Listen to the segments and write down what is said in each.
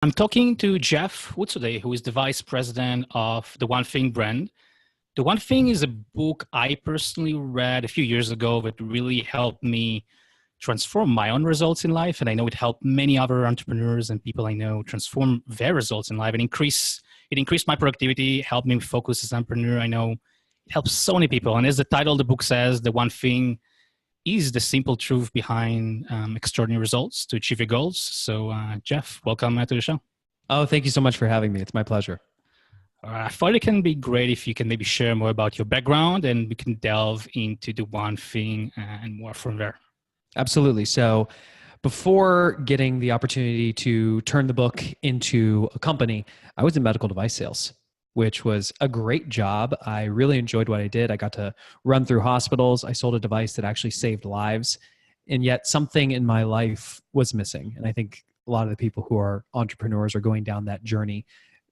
I'm talking to Geoff today, who is the vice president of the One Thing brand. The One Thing is a book I personally read a few years ago that really helped me transform my own results in life. And I know it helped many other entrepreneurs and people I know transform their results in life and it increased my productivity, helped me focus as an entrepreneur. I know it helps so many people. And as the title of the book says, the one thing is the simple truth behind extraordinary results to achieve your goals. So, Geoff, welcome to the show. Oh, thank you so much for having me. It's my pleasure. I thought it can be great if you can maybe share more about your background and we can delve into the one thing and more from there. Absolutely. So before getting the opportunity to turn the book into a company, I was in medical device sales, which was a great job. I really enjoyed what I did. I got to run through hospitals. I sold a device that actually saved lives. And yet something in my life was missing. And I think a lot of the people who are entrepreneurs are going down that journey.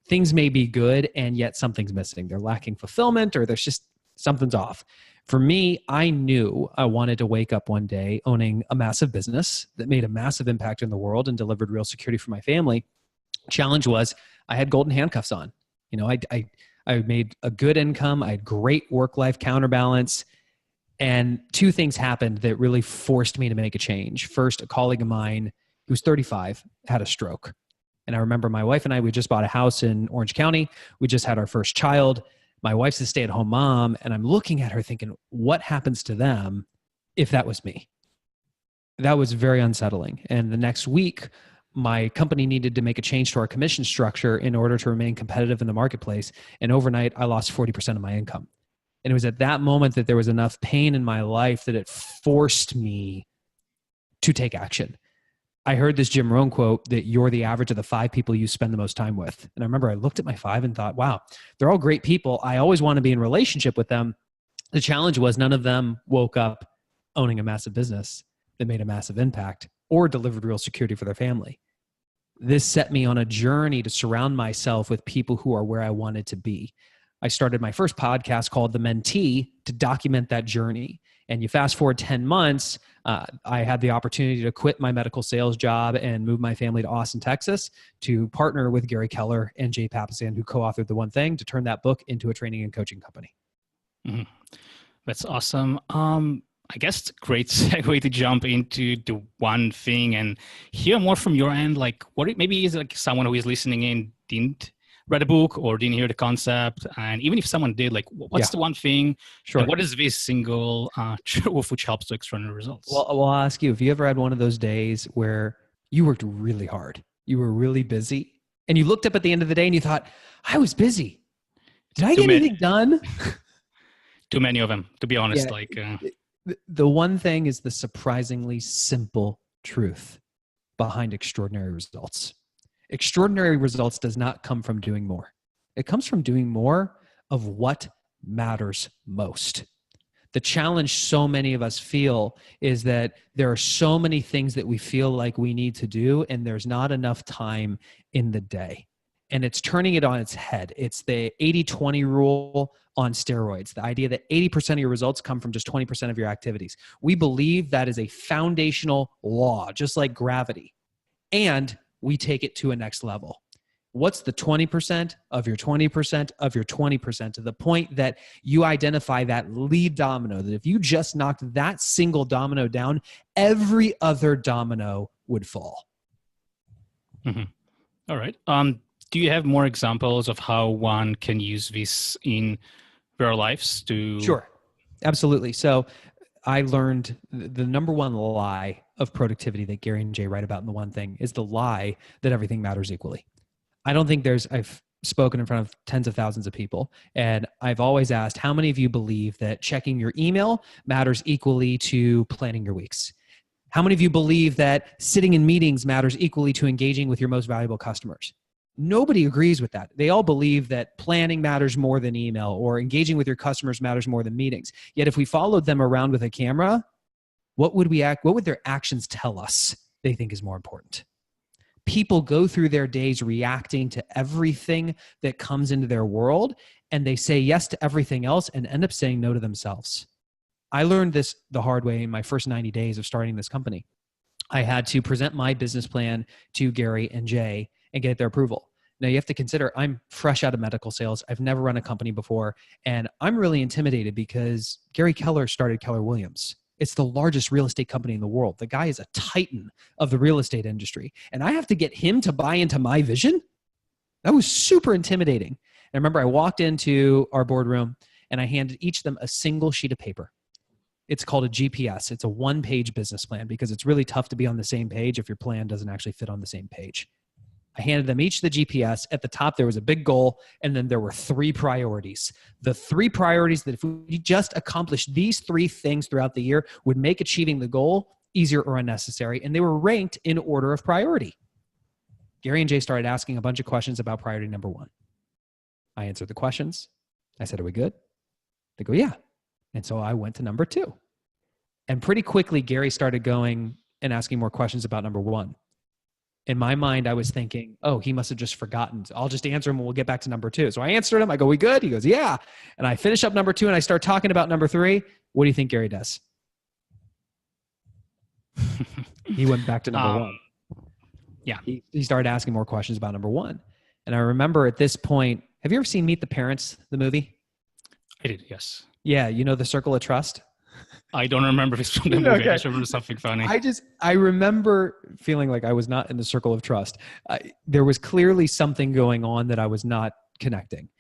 Things may be good, and yet something's missing. They're lacking fulfillment, or there's just something's off. For me, I knew I wanted to wake up one day owning a massive business that made a massive impact in the world and delivered real security for my family. Challenge was I had golden handcuffs on. You know, I made a good income. I had great work-life counterbalance. And two things happened that really forced me to make a change. First, a colleague of mine who was 35 had a stroke. And I remember my wife and I, we just bought a house in Orange County. We just had our first child. My wife's a stay-at-home mom. And I'm looking at her thinking, what happens to them if that was me? That was very unsettling. And the next week, my company needed to make a change to our commission structure in order to remain competitive in the marketplace. And overnight, I lost 40% of my income. And it was at that moment that there was enough pain in my life that it forced me to take action. I heard this Jim Rohn quote that you're the average of the 5 people you spend the most time with. And I remember I looked at my 5 and thought, wow, they're all great people. I always want to be in relationship with them. The challenge was none of them woke up owning a massive business that made a massive impact or delivered real security for their family. This set me on a journey to surround myself with people who are where I wanted to be. I started my first podcast called The Mentee to document that journey. And you fast forward 10 months, I had the opportunity to quit my medical sales job and move my family to Austin, Texas, to partner with Gary Keller and Jay Papasan, who co-authored The One Thing, to turn that book into a training and coaching company. Mm-hmm. That's awesome. I guess it's a great segue to jump into the one thing and hear more from your end. Like, what it maybe is like someone who is listening in didn't read a book or didn't hear the concept, and even if someone did, like, what's the one thing? Sure. And what is this single truth which helps to extraordinary results? Well, I'll ask you, have you ever had one of those days where you worked really hard, you were really busy, and you looked up at the end of the day and you thought, I was busy. Did I get anything done? Too many of them, to be honest. The one thing is the surprisingly simple truth behind extraordinary results. Extraordinary results does not come from doing more. It comes from doing more of what matters most. The challenge so many of us feel is that there are so many things that we feel like we need to do, and there's not enough time in the day. And it's turning it on its head. It's the 80-20 rule on steroids. The idea that 80% of your results come from just 20% of your activities. We believe that is a foundational law, just like gravity. And we take it to a next level. What's the 20% of your 20% of your 20%, to the point that you identify that lead domino, that if you just knocked that single domino down, every other domino would fall. Mm-hmm. All right. Do you have more examples of how one can use this in their lives to? Sure. Absolutely. So I learned the number one lie of productivity that Gary and Jay write about in The One Thing is the lie that everything matters equally. I don't think I've spoken in front of tens of thousands of people, and I've always asked, how many of you believe that checking your email matters equally to planning your weeks? How many of you believe that sitting in meetings matters equally to engaging with your most valuable customers? Nobody agrees with that. They all believe that planning matters more than email, or engaging with your customers matters more than meetings. Yet if we followed them around with a camera, what would their actions tell us they think is more important? People go through their days reacting to everything that comes into their world, and they say yes to everything else and end up saying no to themselves. I learned this the hard way in my first 90 days of starting this company. I had to present my business plan to Gary and Jay, and get their approval. Now you have to consider I'm fresh out of medical sales. I've never run a company before. And I'm really intimidated because Gary Keller started Keller Williams. It's the largest real estate company in the world. The guy is a titan of the real estate industry. And I have to get him to buy into my vision? That was super intimidating. And I remember I walked into our boardroom and I handed each of them a single sheet of paper. It's called a GPS. It's a one-page business plan because it's really tough to be on the same page if your plan doesn't actually fit on the same page. I handed them each the GPS. At the top, there was a big goal, and then there were 3 priorities. The 3 priorities that if we just accomplished these 3 things throughout the year would make achieving the goal easier or unnecessary, and they were ranked in order of priority. Gary and Jay started asking a bunch of questions about priority number 1. I answered the questions. I said, are we good? They go, yeah. And so I went to number 2. And pretty quickly, Gary started going and asking more questions about number 1. In my mind, I was thinking, oh, he must have just forgotten. I'll just answer him and we'll get back to number 2. So I answered him. I go, we good? He goes, yeah. And I finish up number 2 and I start talking about number 3. What do you think Gary does? He went back to number 1. Yeah. He started asking more questions about number 1. And I remember at this point, have you ever seen Meet the Parents, the movie? I did, yes. Yeah, you know the circle of trust? I don't remember if it's from the movie. Okay. I just remember something funny. I remember feeling like I was not in the circle of trust. There was clearly something going on that I was not connecting.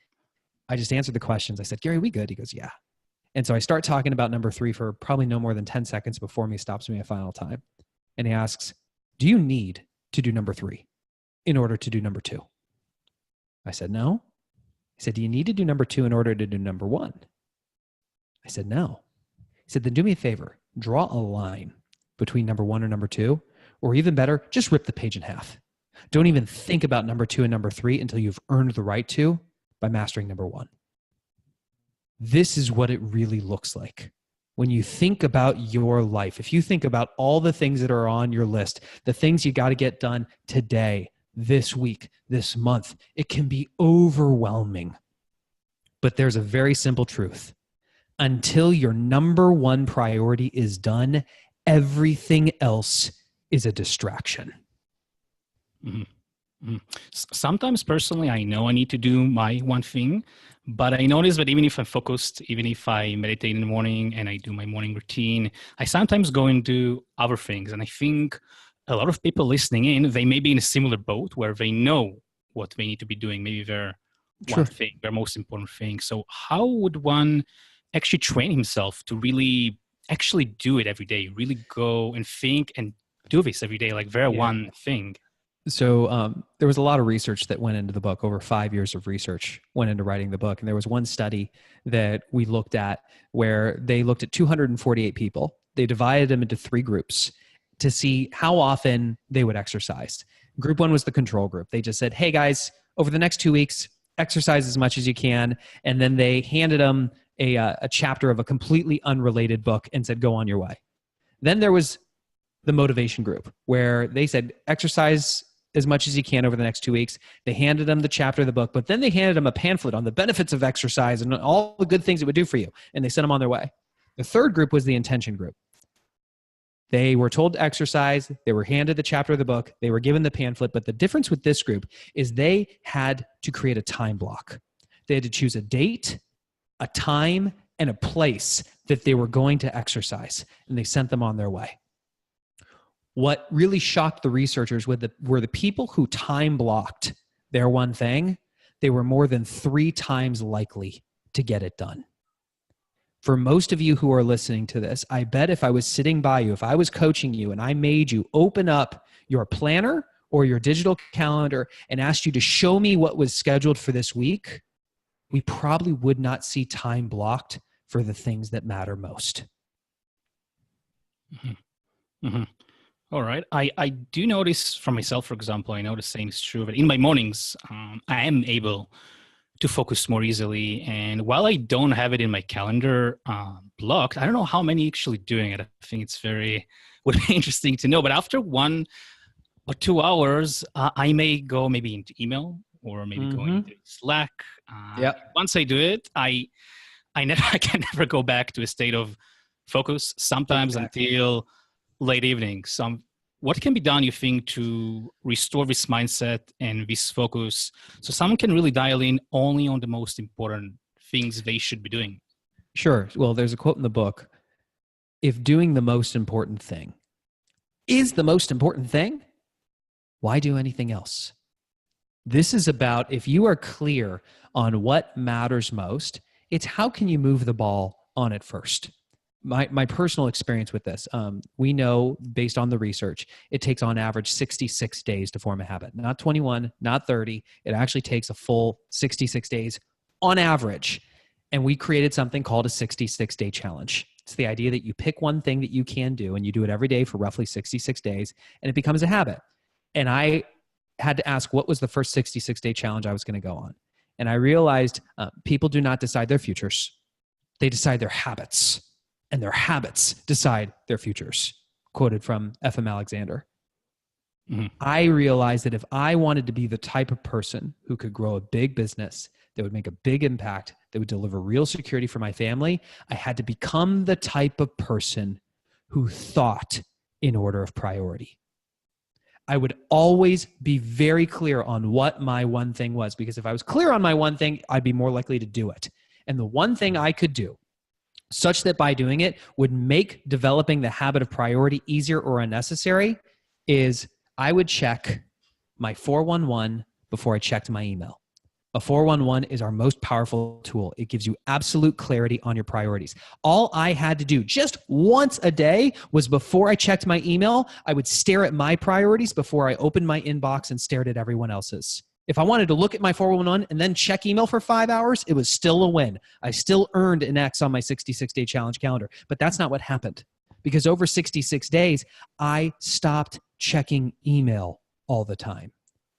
I just answered the questions. I said, Gary, we good? He goes, yeah. And so I start talking about number 3 for probably no more than 10 seconds before he stops me a final time. And he asks, do you need to do number 3 in order to do number 2? I said, no. He said, do you need to do number 2 in order to do number 1? I said, no. He said, then do me a favor, draw a line between number 1 and number 2, or even better, just rip the page in half. Don't even think about number 2 and number 3 until you've earned the right to by mastering number 1. This is what it really looks like. When you think about your life, if you think about all the things that are on your list, the things you got to get done today, this week, this month, it can be overwhelming. But there's a very simple truth. Until your number 1 priority is done, everything else is a distraction. Mm-hmm. Mm-hmm. Sometimes personally, I know I need to do my one thing, but I notice that even if I'm focused, even if I meditate in the morning and I do my morning routine, I sometimes go and do other things. And I think a lot of people listening in, they may be in a similar boat where they know what they need to be doing, maybe their one thing, their most important thing. So how would one actually train himself to really actually do it every day, really go and think and do this every day, like their one thing? So there was a lot of research that went into the book. Over 5 years of research went into writing the book. And there was one study that we looked at where they looked at 248 people. They divided them into 3 groups to see how often they would exercise. Group 1 was the control group. They just said, hey guys, over the next 2 weeks, exercise as much as you can. And then they handed them a chapter of a completely unrelated book and said, go on your way. Then there was the motivation group where they said, exercise as much as you can over the next 2 weeks. They handed them the chapter of the book, but then they handed them a pamphlet on the benefits of exercise and all the good things it would do for you. And they sent them on their way. The third group was the intention group. They were told to exercise. They were handed the chapter of the book. They were given the pamphlet. But the difference with this group is they had to create a time block. They had to choose a date, a time, and a place that they were going to exercise, and they sent them on their way. What really shocked the researchers were the people who time blocked their one thing. They were more than 3 times likely to get it done. For most of you who are listening to this, I bet if I was sitting by you, if I was coaching you and I made you open up your planner or your digital calendar and asked you to show me what was scheduled for this week, we probably would not see time blocked for the things that matter most. Mm-hmm. Mm-hmm. All right. I do notice from myself, for example, I know the same is true, but in my mornings, I am able to focus more easily. And while I don't have it in my calendar blocked, I don't know how many actually doing it. I think it's would be interesting to know. But after 1 or 2 hours, I may go maybe into email or maybe go into Slack. Once I do it, I can never go back to a state of focus, sometimes until late evening. what can be done, you think, to restore this mindset and this focus so someone can really dial in only on the most important things they should be doing? Sure. Well, there's a quote in the book: if doing the most important thing is the most important thing, why do anything else? This is about, if you are clear on what matters most, it's how can you move the ball on it first. My personal experience with this, we know based on the research, it takes on average 66 days to form a habit. Not 21, not 30. It actually takes a full 66 days on average. And we created something called a 66-day challenge. It's the idea that you pick one thing that you can do and you do it every day for roughly 66 days and it becomes a habit. And I had to ask, what was the first 66-day challenge I was going to go on? And I realized people do not decide their futures. They decide their habits, and their habits decide their futures. Quoted from F.M. Alexander. Mm-hmm. I realized that if I wanted to be the type of person who could grow a big business that would make a big impact, that would deliver real security for my family, I had to become the type of person who thought in order of priority. I would always be very clear on what my one thing was, because if I was clear on my one thing, I'd be more likely to do it. And the one thing I could do, such that by doing it would make developing the habit of priority easier or unnecessary, is I would check my 411 before I checked my email. A 411 is our most powerful tool. It gives you absolute clarity on your priorities. All I had to do just once a day was, before I checked my email, I would stare at my priorities before I opened my inbox and stared at everyone else's. If I wanted to look at my 411 and then check email for 5 hours, it was still a win. I still earned an X on my 66-day challenge calendar. But that's not what happened, because over 66 days, I stopped checking email all the time.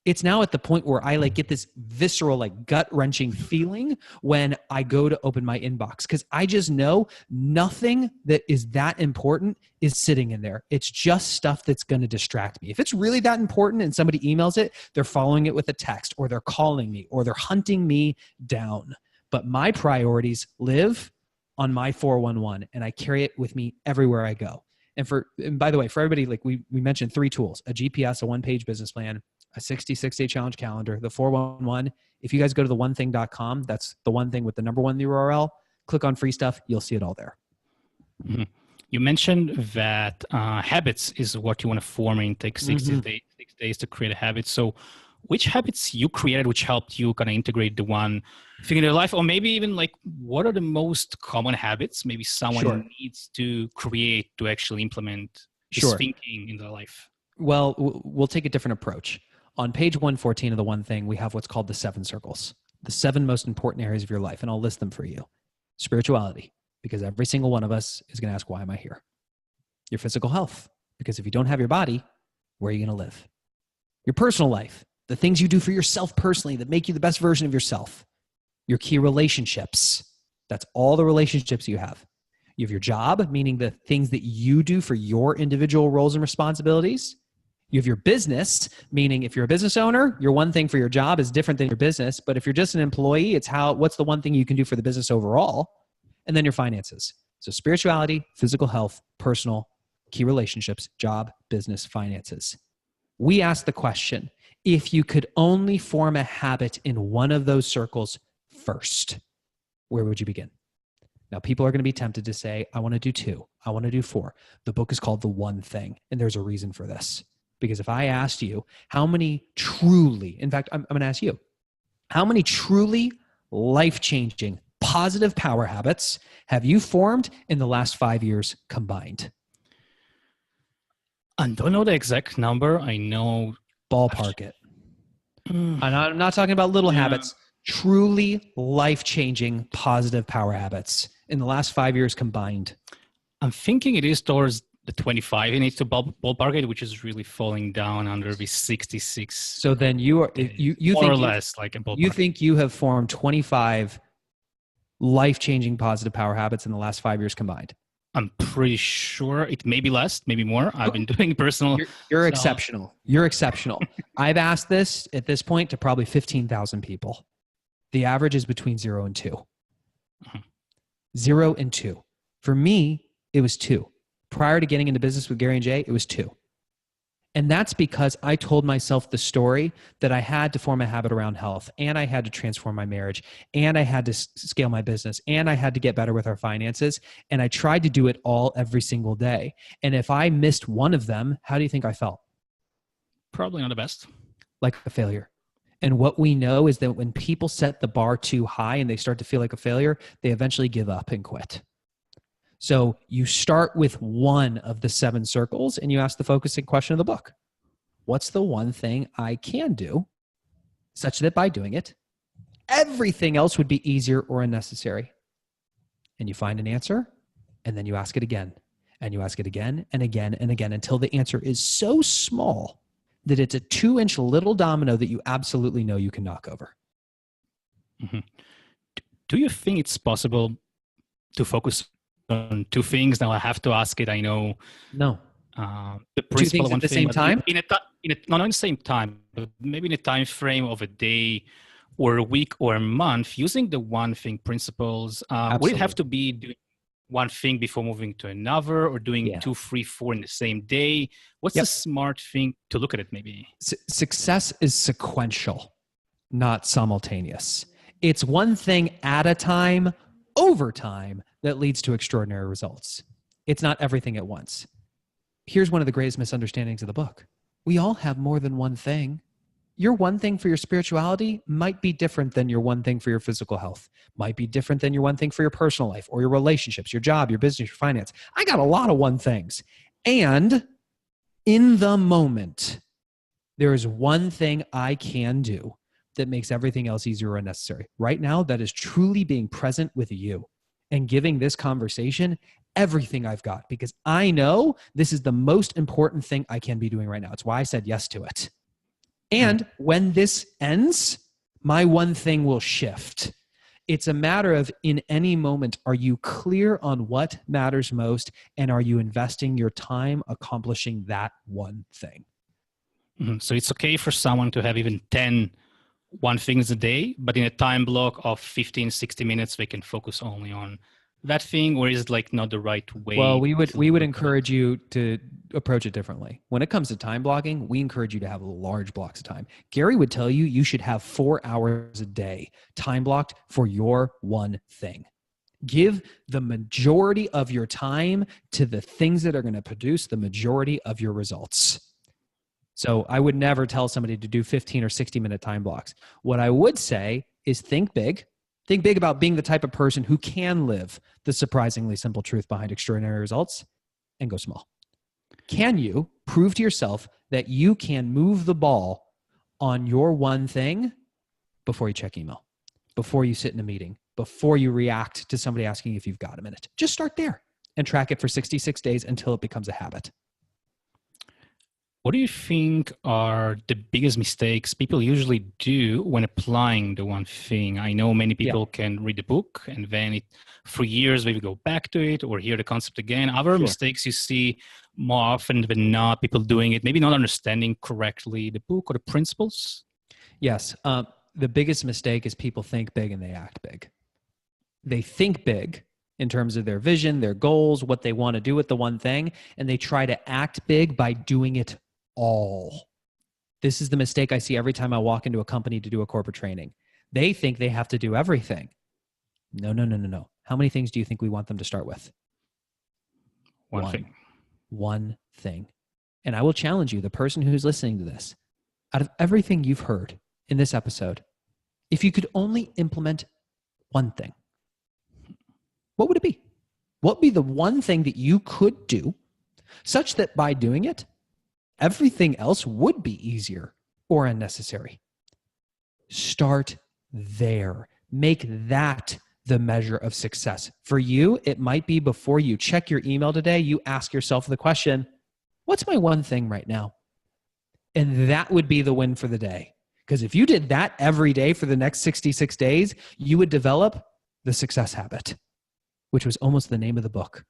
It's now at the point where I get this visceral, gut-wrenching feeling when I go to open my inbox, because I just know nothing that is that important is sitting in there. It's just stuff that's going to distract me. If it's really that important and somebody emails it, they're following it with a text, or they're calling me, or they're hunting me down. But my priorities live on my 411, and I carry it with me everywhere I go. And by the way, for everybody, we mentioned 3 tools: a GPS, a one-page business plan, a 66-day challenge calendar, the 411. If you guys go to theonething.com, that's the one thing with the number 1 URL, click on free stuff, you'll see it all there. Mm-hmm. You mentioned that habits is what you want to form, and take 6 days to create a habit. So which habits you created which helped you kind of integrate the one thing in your life? Or maybe even what are the most common habits maybe someone needs to create to actually implement this thinking in their life? Well, we'll take a different approach. On page 114 of the One Thing, we have what's called the 7 circles, the 7 most important areas of your life, and I'll list them for you. Spirituality, because every single one of us is going to ask, why am I here? Your physical health, because if you don't have your body, where are you going to live? Your personal life, the things you do for yourself personally that make you the best version of yourself. Your key relationships, that's all the relationships you have. You have your job, meaning the things that you do for your individual roles and responsibilities. You have your business, meaning if you're a business owner, your one thing for your job is different than your business. But if you're just an employee, it's what's the one thing you can do for the business overall? And then your finances. So spirituality, physical health, personal, key relationships, job, business, finances. We ask the question, if you could only form a habit in one of those circles first, where would you begin? Now, people are going to be tempted to say, I want to do 2. I want to do 4. The book is called The One Thing, and there's a reason for this. Because if I asked you how many truly, in fact, I'm going to ask you, how many truly life-changing, positive power habits have you formed in the last 5 years combined? I don't know the exact number. I know. Ballpark it. And I'm not talking about little habits. Truly life-changing, positive power habits in the last 5 years combined. I'm thinking it is towards the 25. It needs to ballpark it, which is really falling down under the 66. So then you are you more think or less like a ballpark. You think you have formed 25 life-changing positive power habits in the last 5 years combined? I'm pretty sure it may be less, maybe more. I've been doing personal. You're exceptional. You're exceptional. I've asked this at this point to probably 15,000 people. The average is between 0 and 2. 0 and 2. For me, it was 2. Prior to getting into business with Gary and Jay, it was 2. And that's because I told myself the story that I had to form a habit around health, and I had to transform my marriage, and I had to scale my business, and I had to get better with our finances. And I tried to do it all every single day. And if I missed one of them, how do you think I felt? Probably not the best. Like a failure. And what we know is that when people set the bar too high and they start to feel like a failure, they eventually give up and quit. So you start with one of the 7 circles and you ask the focusing question of the book. What's the one thing I can do such that by doing it, everything else would be easier or unnecessary? And you find an answer, and then you ask it again, and you ask it again and again and again until the answer is so small that it's a 2-inch little domino that you absolutely know you can knock over. Mm-hmm. Do you think it's possible to focus on 2 things? Now I have to ask it. I know. No. The 2 things at the same time? Not in the same time, but maybe in a time frame of a day or a week or a month, using the one thing principles. Would it have to be doing one thing before moving to another, or doing 2, 3, 4 in the same day? What's the smart thing to look at it maybe? Success is sequential, not simultaneous. It's one thing at a time, over time, that leads to extraordinary results. It's not everything at once. Here's one of the greatest misunderstandings of the book. We all have more than one thing. Your one thing for your spirituality might be different than your one thing for your physical health, might be different than your one thing for your personal life or your relationships, your job, your business, your finance. I got a lot of one things. And in the moment, there is one thing I can do that makes everything else easier or unnecessary. Right now, that is truly being present with you and giving this conversation everything I've got, because I know this is the most important thing I can be doing right now. It's why I said yes to it. And when this ends, my one thing will shift. It's a matter of, in any moment, are you clear on what matters most, and are you investing your time accomplishing that one thing? Mm-hmm. So it's okay for someone to have even 10 one things a day, but in a time block of 15, 60 minutes, they can focus only on that thing, or is it like not the right way? Well, we would encourage you to approach it differently. When it comes to time blocking, we encourage you to have large blocks of time. Gary would tell you you should have 4 hours a day time blocked for your one thing. Give the majority of your time to the things that are going to produce the majority of your results. So I would never tell somebody to do 15 or 60-minute time blocks. What I would say is think big. Think big about being the type of person who can live the surprisingly simple truth behind extraordinary results, and go small. Can you prove to yourself that you can move the ball on your one thing before you check email, before you sit in a meeting, before you react to somebody asking if you've got a minute? Just start there and track it for 66 days until it becomes a habit. What do you think are the biggest mistakes people usually do when applying the one thing? I know many people can read the book and then for years they will go back to it or hear the concept again. Other mistakes you see more often than not, people doing it, maybe not understanding correctly the book or the principles? Yes. The biggest mistake is people think big and they act big. They think big in terms of their vision, their goals, what they want to do with the one thing, and they try to act big by doing it all. This is the mistake I see every time I walk into a company to do a corporate training. They think they have to do everything. No. How many things do you think we want them to start with? One thing. One thing. And I will challenge you, the person who's listening to this, out of everything you've heard in this episode, if you could only implement one thing, what would it be? What would be the one thing that you could do such that by doing it, everything else would be easier or unnecessary? Start there. Make that the measure of success. For you, it might be before you check your email today, you ask yourself the question, what's my one thing right now? And that would be the win for the day. Because if you did that every day for the next 66 days, you would develop the success habit, which was almost the name of the book.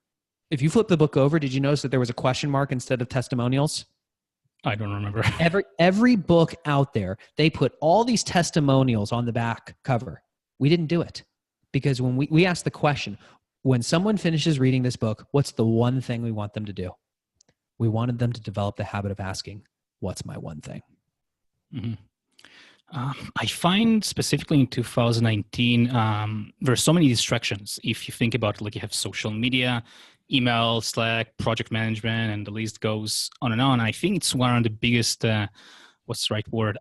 If you flip the book over, did you notice that there was a question mark instead of testimonials? I don't remember. Every book out there, they put all these testimonials on the back cover. We didn't do it because when we asked the question, when someone finishes reading this book, what's the one thing we want them to do? We wanted them to develop the habit of asking, what's my one thing? Mm-hmm. I find specifically in 2019, there are so many distractions. If you think about it, like you have social media, email, Slack, project management, and the list goes on and on. I think it's one of the biggest, what's the right word?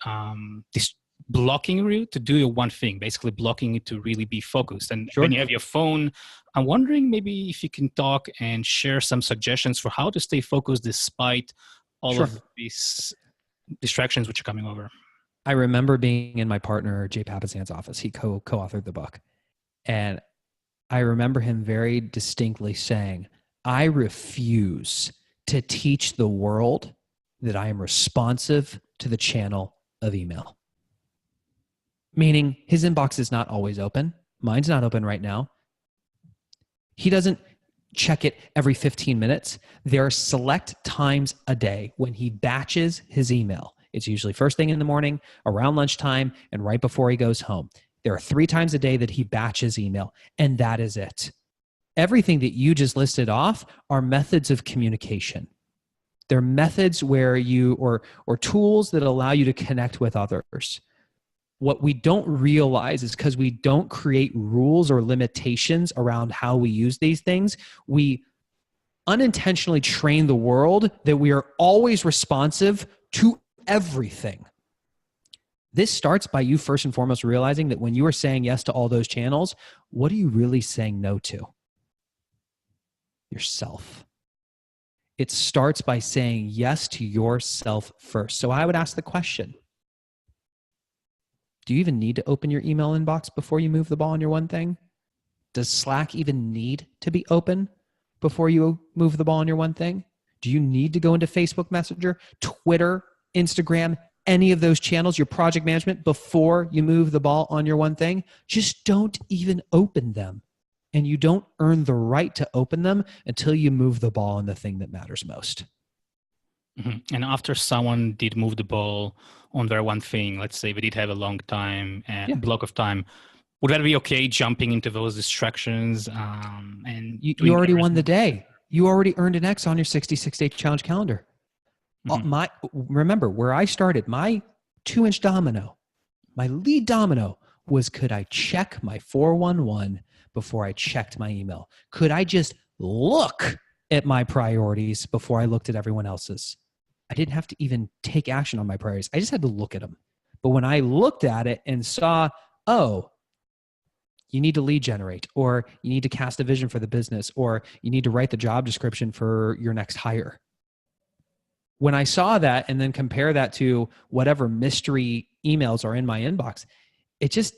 This blocking you to do your one thing, basically blocking you to really be focused. And Sure. when you have your phone, I'm wondering maybe if you can talk and share some suggestions for how to stay focused despite all of these distractions which are coming over. I remember being in my partner, Jay Papasan's office. He co-authored the book. And I remember him very distinctly saying, I refuse to teach the world that I am responsive to the channel of email. Meaning his inbox is not always open. Mine's not open right now. He doesn't check it every 15 minutes. There are select times a day when he batches his email. It's usually first thing in the morning, around lunchtime, and right before he goes home. There are 3 times a day that he batches email, and that is it. Everything that you just listed off are methods of communication. They're methods where you, or tools that allow you to connect with others. What we don't realize is because we don't create rules or limitations around how we use these things, we unintentionally train the world that we are always responsive to everything. This starts by you first and foremost realizing that when you are saying yes to all those channels, what are you really saying no to? Yourself. It starts by saying yes to yourself first. So I would ask the question, do you even need to open your email inbox before you move the ball on your one thing? Does Slack even need to be open before you move the ball on your one thing? Do you need to go into Facebook Messenger, Twitter, Instagram, any of those channels, your project management, before you move the ball on your one thing? Just don't even open them. And you don't earn the right to open them until you move the ball on the thing that matters most. Mm-hmm. And after someone did move the ball on their one thing, let's say they did have a long time, block of time, would that be okay jumping into those distractions? And you already won the day. You already earned an X on your 66-day challenge calendar. Mm-hmm. Remember, where I started, my 2-inch domino, my lead domino was, could I check my 411 before I checked my email? Could I just look at my priorities before I looked at everyone else's? I didn't have to even take action on my priorities. I just had to look at them. But when I looked at it and saw, oh, you need to lead generate, or you need to cast a vision for the business, or you need to write the job description for your next hire. When I saw that and then compare that to whatever mystery emails are in my inbox, it just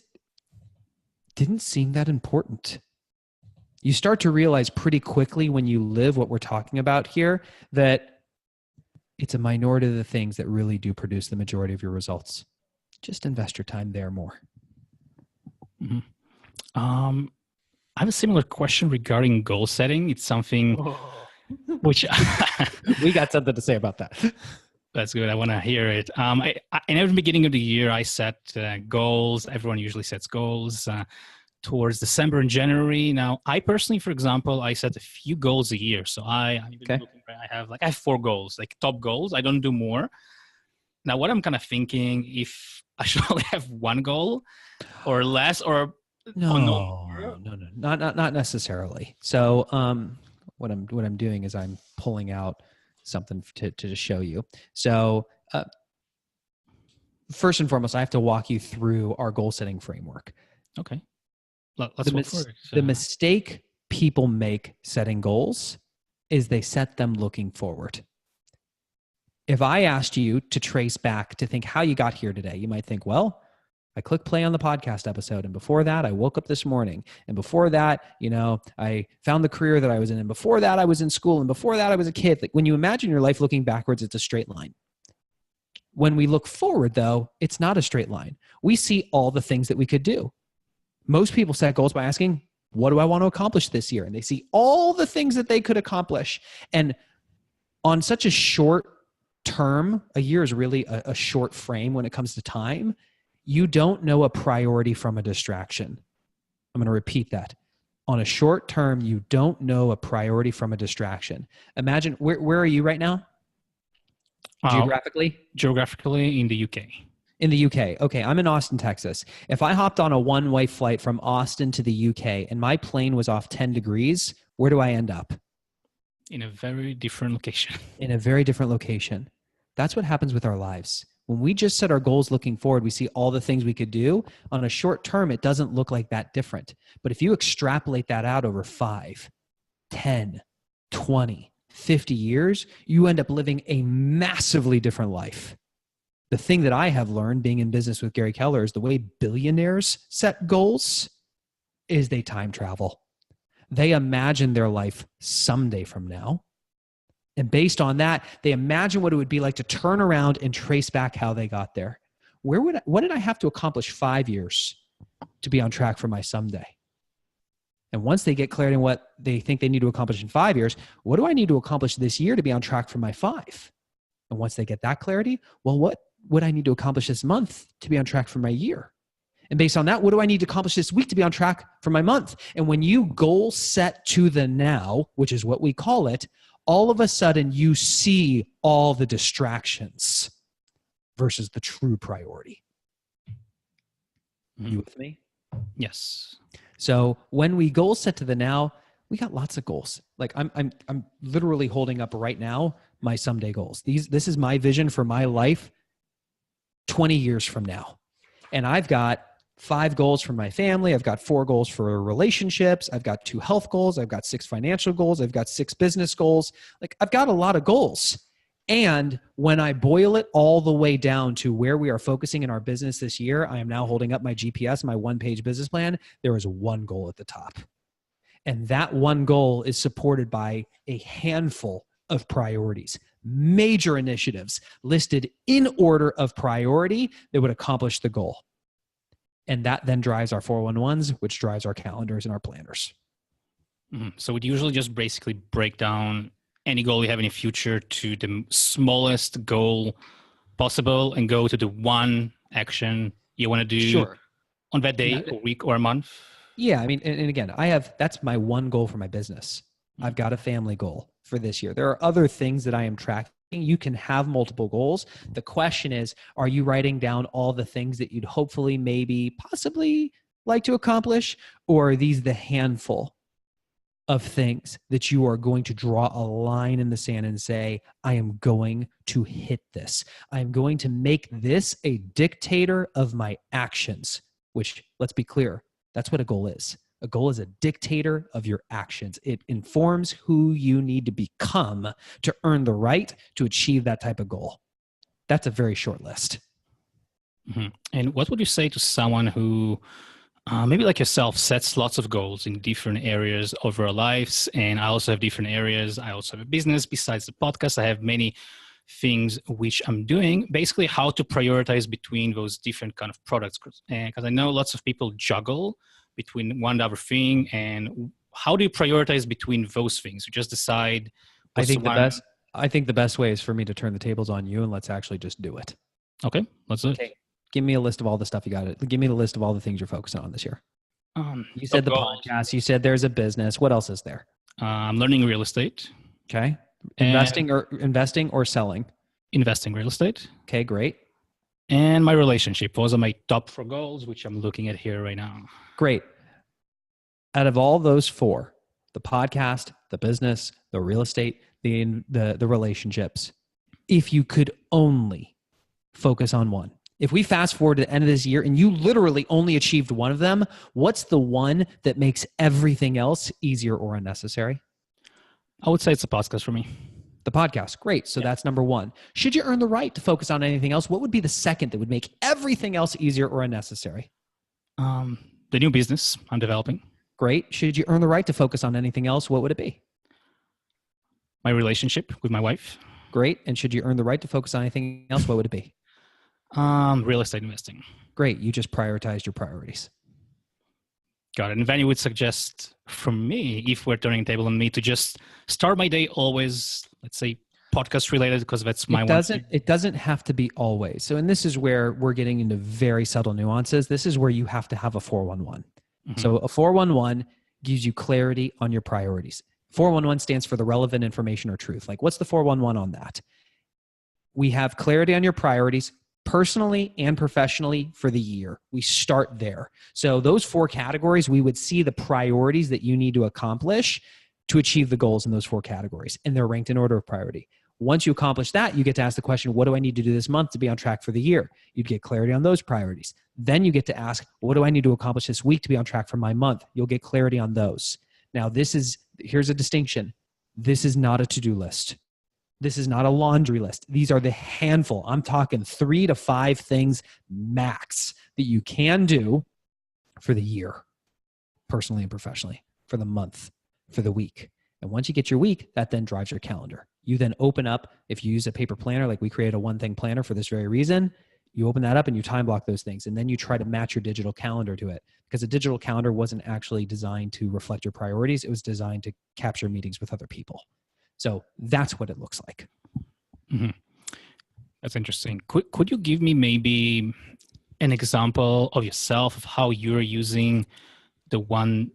didn't seem that important. You start to realize pretty quickly when you live what we're talking about here that it's a minority of the things that really do produce the majority of your results. Just invest your time there more. Mm-hmm. I have a similar question regarding goal setting. It's something which we got something to say about that. That's good. I want to hear it. In every beginning of the year, I set goals. Everyone usually sets goals towards December and January. Now, I personally, for example, I set a few goals a year. So I have 4 goals, like top goals. I don't do more. Now, what I'm kind of thinking, if I should only have 1 goal or less, or no, not necessarily. So what I'm doing is I'm pulling out something to show you. So first and foremost, I have to walk you through our goal setting framework. Okay. Let's look for it. The mistake people make setting goals is they set them looking forward. If I asked you to trace back to think how you got here today, you might think, well, I clicked play on the podcast episode, and before that, I woke up this morning, and before that, I found the career that I was in, and before that, I was in school, and before that, I was a kid. Like, when you imagine your life looking backwards, it's a straight line. When we look forward, though, it's not a straight line. We see all the things that we could do. Most people set goals by asking, what do I want to accomplish this year? And they see all the things that they could accomplish. And on such a short term, a year is really a short frame when it comes to time. You don't know a priority from a distraction. I'm going to repeat that. On a short term, you don't know a priority from a distraction. Imagine, where are you right now? Geographically? Geographically in the UK. In the UK. Okay, I'm in Austin, Texas. If I hopped on a one-way flight from Austin to the UK and my plane was off 10 degrees, where do I end up? In a very different location. In a very different location. That's what happens with our lives. When we just set our goals looking forward, we see all the things we could do. On a short term, it doesn't look like that different. But if you extrapolate that out over 5, 10, 20, 50 years, you end up living a massively different life. The thing that I have learned being in business with Gary Keller is the way billionaires set goals is they time travel. They imagine their life someday from now. And based on that, they imagine what it would be like to turn around and trace back how they got there. What did I have to accomplish 5 years to be on track for my someday? And once they get clarity on what they think they need to accomplish in 5 years, what do I need to accomplish this year to be on track for my 5? And once they get that clarity, well, what would I need to accomplish this month to be on track for my year? And based on that, what do I need to accomplish this week to be on track for my month? And when you goal set to the now, which is what we call it, all of a sudden you see all the distractions versus the true priority. You with me? Yes. So when we goal set to the now, we got lots of goals. Like I'm literally holding up right now my someday goals. This is my vision for my life 20 years from now. And I've got 5 goals for my family. I've got 4 goals for relationships. I've got 2 health goals. I've got 6 financial goals. I've got 6 business goals. Like I've got a lot of goals. And when I boil it all the way down to where we are focusing in our business this year, I am now holding up my GPS, my one-page business plan. There is one goal at the top. And that one goal is supported by a handful of priorities, major initiatives listed in order of priority that would accomplish the goal. And that then drives our 411s, which drives our calendars and our planners. So we'd usually just basically break down any goal you have in the future to the smallest goal possible and go to the one action you want to do on that day or week or a month. Yeah. I mean, and again, that's my one goal for my business. I've got a family goal for this year. There are other things that I am tracking. You can have multiple goals. The question is, are you writing down all the things that you'd hopefully, maybe, possibly like to accomplish? Or are these the handful of things that you are going to draw a line in the sand and say, I am going to hit this. I am going to make this a dictator of my actions, which, let's be clear, that's what a goal is. A goal is a dictator of your actions. It informs who you need to become to earn the right to achieve that type of goal. That's a very short list. And what would you say to someone who, maybe like yourself, sets lots of goals in different areas of our lives? And I also have different areas. I also have a business besides the podcast. I have many things which I'm doing. Basically, how to prioritize between those different kind of products. Because I know lots of people juggle between one other thing, and how do you prioritize between those things? You just decide. I think the best way is for me to turn the tables on you and let's actually just do it. Okay, let's do it. Okay. Give me a list of all the stuff you got. Give me the list of all the things you're focusing on this year. You said the podcast. You said there's a business. What else is there? I'm learning real estate. Okay. Investing or selling? Investing real estate. Okay, great. And my relationship. Those are my top 4 goals, which I'm looking at here right now. Great. Out of all those 4, the podcast, the business, the real estate, the relationships, if you could only focus on one, if we fast forward to the end of this year and you literally only achieved one of them, what's the one that makes everything else easier or unnecessary? I would say it's a podcast for me. The podcast. Great. So that's number 1. Should you earn the right to focus on anything else, what would be the second that would make everything else easier or unnecessary? The new business I'm developing. Great. Should you earn the right to focus on anything else, what would it be? My relationship with my wife. Great. And should you earn the right to focus on anything else, what would it be? Real estate investing. Great. You just prioritized your priorities. Got it. And then you would suggest from me, if we're turning the table on me, to just start my day always, let's say, podcast related, because that's my one. It doesn't have to be always. So, and this is where we're getting into very subtle nuances. This is where you have to have a 411. So a 411 gives you clarity on your priorities. 411 stands for the relevant information or truth. Like, what's the 411 on that? we have clarity on your priorities personally and professionally for the year. We start there. So those 4 categories, we would see the priorities that you need to accomplish to achieve the goals in those 4 categories. And they're ranked in order of priority. Once you accomplish that, you get to ask the question, what do I need to do this month to be on track for the year? You'd get clarity on those priorities. Then you get to ask, what do I need to accomplish this week to be on track for my month? You'll get clarity on those. Now, here's a distinction. This is not a to-do list. This is not a laundry list. These are the handful. I'm talking 3 to 5 things max that you can do for the year, personally and professionally, for the month, for the week. And once you get your week, that then drives your calendar. You then open up, if you use a paper planner, like we create a 1-thing planner for this very reason, you open that up and you time block those things. And then you try to match your digital calendar to it, because a digital calendar wasn't actually designed to reflect your priorities. It was designed to capture meetings with other people. So that's what it looks like. Mm-hmm. That's interesting. Could you give me maybe an example of yourself of how you're using the one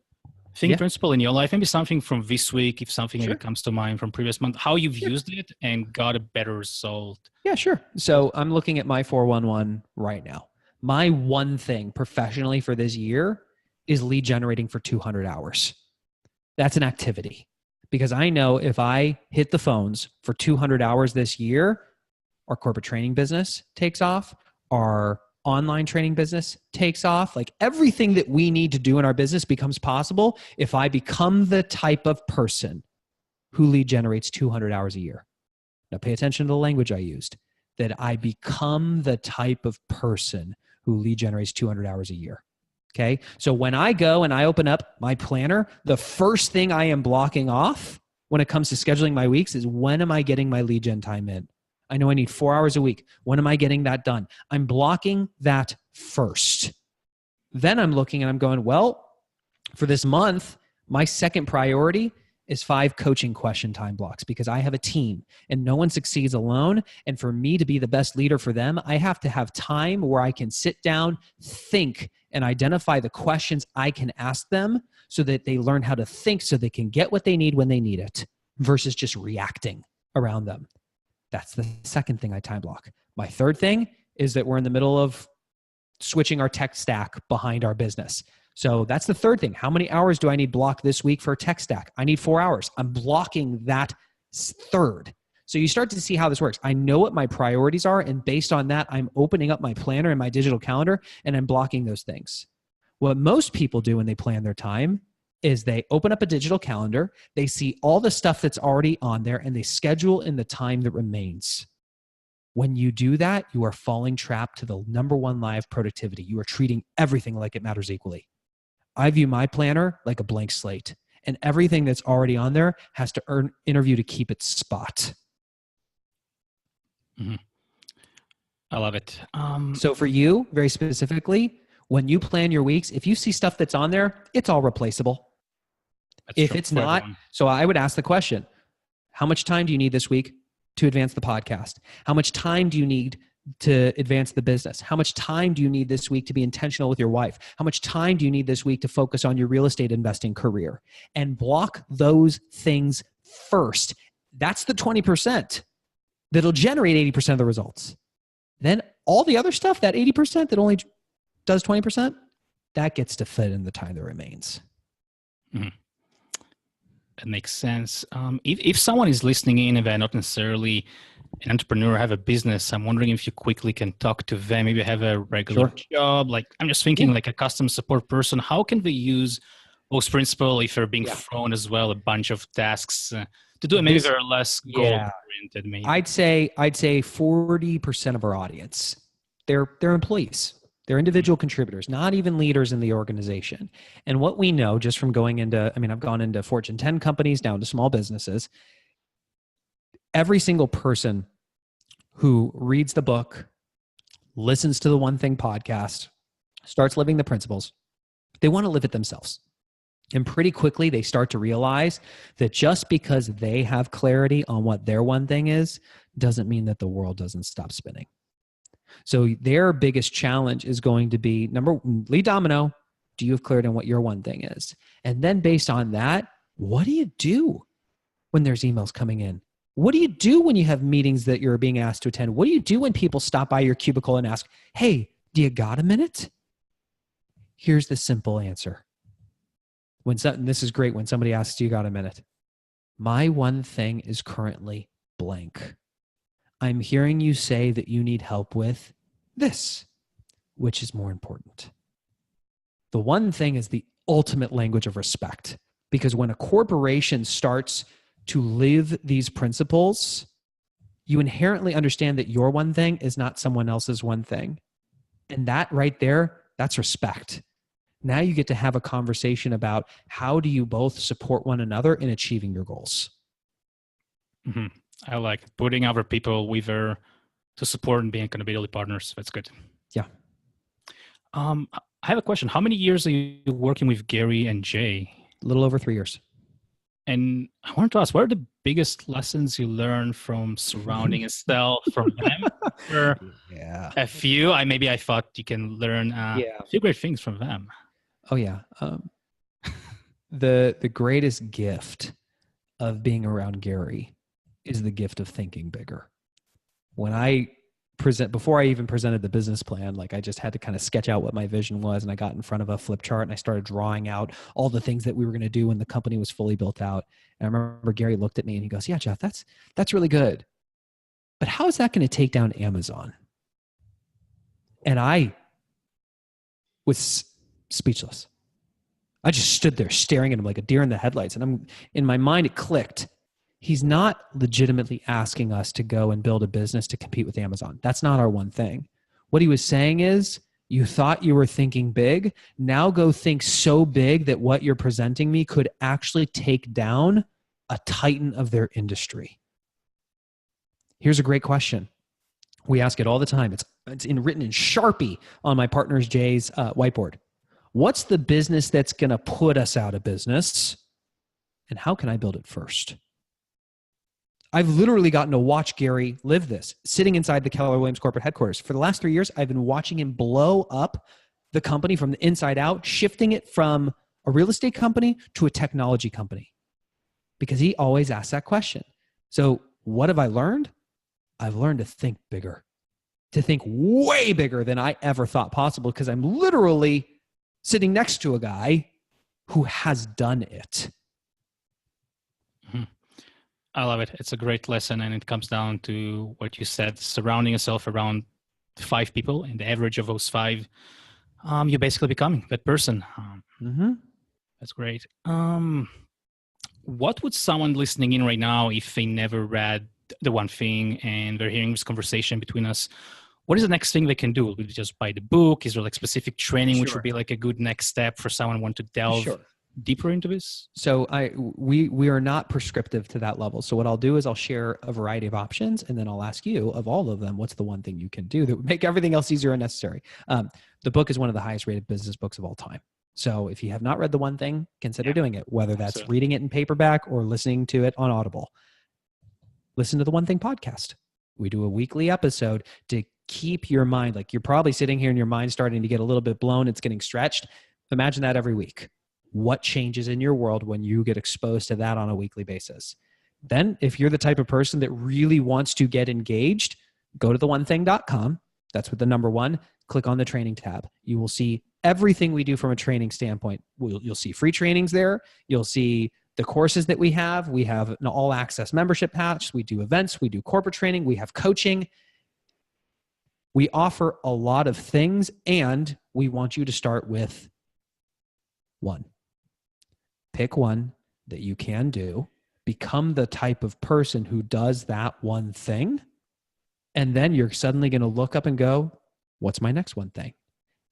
thing principle in your life? Maybe something from this week, if something maybe comes to mind from previous month, how you've used it and got a better result. Yeah, sure. So I'm looking at my 411 right now. My one thing professionally for this year is lead generating for 200 hours. That's an activity. Because I know if I hit the phones for 200 hours this year, our corporate training business takes off, our online training business takes off. Like everything that we need to do in our business becomes possible if I become the type of person who lead generates 200 hours a year. Now pay attention to the language I used, that I become the type of person who lead generates 200 hours a year. Okay. So when I go and I open up my planner, the first thing I am blocking off when it comes to scheduling my weeks is, when am I getting my lead gen time in? I know I need 4 hours a week. When am I getting that done? I'm blocking that first. Then I'm looking and I'm going, well, for this month, my second priority is 5 coaching question time blocks, because I have a team and no one succeeds alone. And for me to be the best leader for them, I have to have time where I can sit down, think, and identify the questions I can ask them so that they learn how to think so they can get what they need when they need it, versus just reacting around them. That's the second thing I time block. My third thing is that we're in the middle of switching our tech stack behind our business. So that's the third thing. How many hours do I need blocked this week for a tech stack? I need 4 hours. I'm blocking that third. So you start to see how this works. I know what my priorities are, and based on that, I'm opening up my planner and my digital calendar, and I'm blocking those things. What most people do when they plan their time is they open up a digital calendar, they see all the stuff that's already on there, and they schedule in the time that remains. When you do that, you are falling trapped to the number 1 lie of productivity. You are treating everything like it matters equally. I view my planner like a blank slate, and everything that's already on there has to interview to keep its spot. Mm-hmm. I love it. So for you, very specifically, when you plan your weeks, if you see stuff that's on there, it's all replaceable. If it's not, so I would ask the question, how much time do you need this week to advance the podcast? How much time do you need to advance the business? How much time do you need this week to be intentional with your wife? How much time do you need this week to focus on your real estate investing career? And block those things first. That's the 20% that'll generate 80% of the results. Then all the other stuff, that 80% that only does 20%, that gets to fit in the time that remains. Mm-hmm. That makes sense. If someone is listening in and they're not necessarily an entrepreneur, have a business, I'm wondering if you quickly can talk to them. Maybe have a regular job. Like I'm just thinking like a customer support person. How can they use those principles if they're being thrown as well a bunch of tasks to do it? Maybe they're less goal-oriented. Maybe I'd say 40% of our audience, they're employees. They're individual contributors, not even leaders in the organization. And what we know just from going into, I've gone into Fortune 10 companies down to small businesses. Every single person who reads the book, listens to the One Thing podcast, starts living the principles, they want to live it themselves. And pretty quickly, they start to realize that just because they have clarity on what their one thing is, doesn't mean that the world doesn't stop spinning. So their biggest challenge is going to be, lead domino, do you have clarity on what your one thing is? And then based on that, what do you do when there's emails coming in What do you do when you have meetings that you're being asked to attend? What do you do when people stop by your cubicle and ask, hey, do you got a minute? Here's the simple answer. This is great when somebody asks, do you got a minute? My one thing is currently blank. I'm hearing you say that you need help with this. Which is more important? The one thing is the ultimate language of respect, because when a corporation starts to live these principles, you inherently understand that your one thing is not someone else's one thing. And that right there, that's respect. Now you get to have a conversation about how do you both support one another in achieving your goals. Mm-hmm. I like putting other people with her to support and being accountability partners. That's good. Yeah. I have a question. How many years are you working with Gary and Jay? A little over 3 years. And I wanted to ask, what are the biggest lessons you learned from surrounding yourself from them? Yeah. A few. I thought you can learn a few great things from them. Oh yeah. The greatest gift of being around Gary is the gift of thinking bigger. When before I even presented the business plan, like I just had to kind of sketch out what my vision was, and I got in front of a flip chart and I started drawing out all the things that we were going to do when the company was fully built out. And I remember Gary looked at me and he goes, "Yeah, Geoff, that's really good. But how is that going to take down Amazon?" And I was speechless. I just stood there staring at him like a deer in the headlights. And in my mind, it clicked. He's not legitimately asking us to go and build a business to compete with Amazon. That's not our one thing. What he was saying is, you thought you were thinking big. Now go think so big that what you're presenting me could actually take down a titan of their industry. Here's a great question. We ask it all the time. It's written in Sharpie on my partner's Jay's whiteboard. What's the business that's going to put us out of business? And how can I build it first? I've literally gotten to watch Gary live this, sitting inside the Keller Williams corporate headquarters. For the last 3 years, I've been watching him blow up the company from the inside out, shifting it from a real estate company to a technology company, because he always asks that question. So what have I learned? I've learned to think bigger, to think way bigger than I ever thought possible, because I'm literally sitting next to a guy who has done it. Mm-hmm. I love it. It's a great lesson, and it comes down to what you said, surrounding yourself around 5 people, and the average of those 5, you're basically becoming that person. That's great. What would someone listening in right now, if they never read The One Thing and they're hearing this conversation between us, what is the next thing they can do? Will they just buy the book? Is there like specific training, which would be like a good next step for someone who want to delve deeper into this? So we are not prescriptive to that level. So what I'll do is I'll share a variety of options, and then I'll ask you, of all of them, what's the one thing you can do that would make everything else easier and necessary? The book is one of the highest rated business books of all time. So if you have not read The One Thing, consider doing it, whether that's reading it in paperback or listening to it on Audible. Listen to The One Thing podcast. We do a weekly episode to keep your mind, like you're probably sitting here and your mind's starting to get a little bit blown. It's getting stretched. Imagine that every week. What changes in your world when you get exposed to that on a weekly basis? Then if you're the type of person that really wants to get engaged, go to theonething.com. That's with the number 1. Click on the training tab. You will see everything we do from a training standpoint. You'll see free trainings there. You'll see the courses that we have. We have an all access membership patch. We do events. We do corporate training. We have coaching. We offer a lot of things, and we want you to start with 1. Pick one that you can do. Become the type of person who does that one thing. And then you're suddenly going to look up and go, what's my next one thing?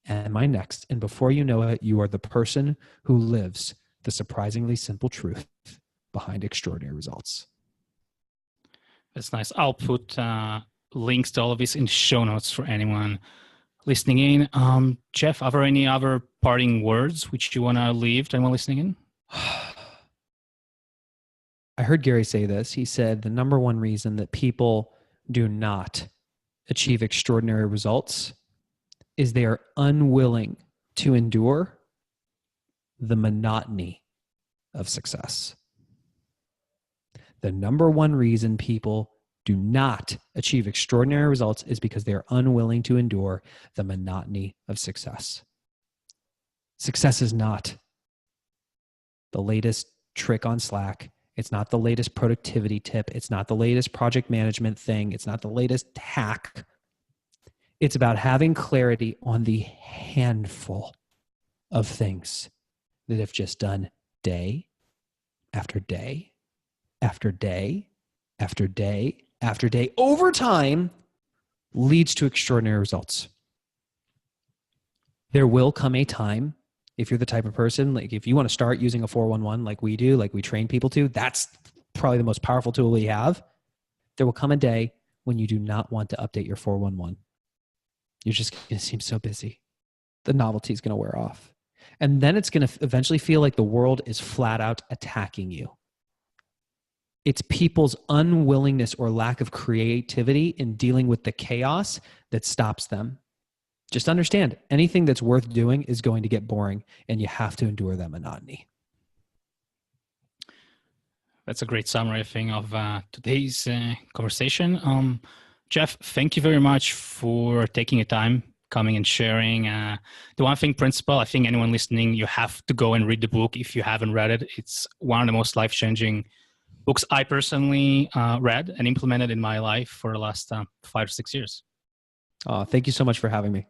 And my next. And before you know it, you are the person who lives the surprisingly simple truth behind extraordinary results. That's nice. I'll put links to all of this in show notes for anyone listening in. Geoff, are there any other parting words which you want to leave to anyone listening in? I heard Gary say this. He said the number one reason that people do not achieve extraordinary results is they are unwilling to endure the monotony of success. The number one reason people do not achieve extraordinary results is because they are unwilling to endure the monotony of success. Success is not the latest trick on Slack. It's not the latest productivity tip. It's not the latest project management thing. It's not the latest hack. It's about having clarity on the handful of things that have just done day after day after day after day after day over time leads to extraordinary results. There will come a time, if you're the type of person, like if you want to start using a 411 like we do, like we train people to, that's probably the most powerful tool we have. There will come a day when you do not want to update your 411. You're just going to seem so busy. The novelty is going to wear off. And then it's going to eventually feel like the world is flat out attacking you. It's people's unwillingness or lack of creativity in dealing with the chaos that stops them. Just understand, anything that's worth doing is going to get boring, and you have to endure that monotony. That's a great summary, I think, of today's conversation. Geoff, thank you very much for taking your time, coming and sharing the One Thing principle. I think anyone listening, you have to go and read the book if you haven't read it. It's one of the most life-changing books I personally read and implemented in my life for the last 5 or 6 years. Thank you so much for having me.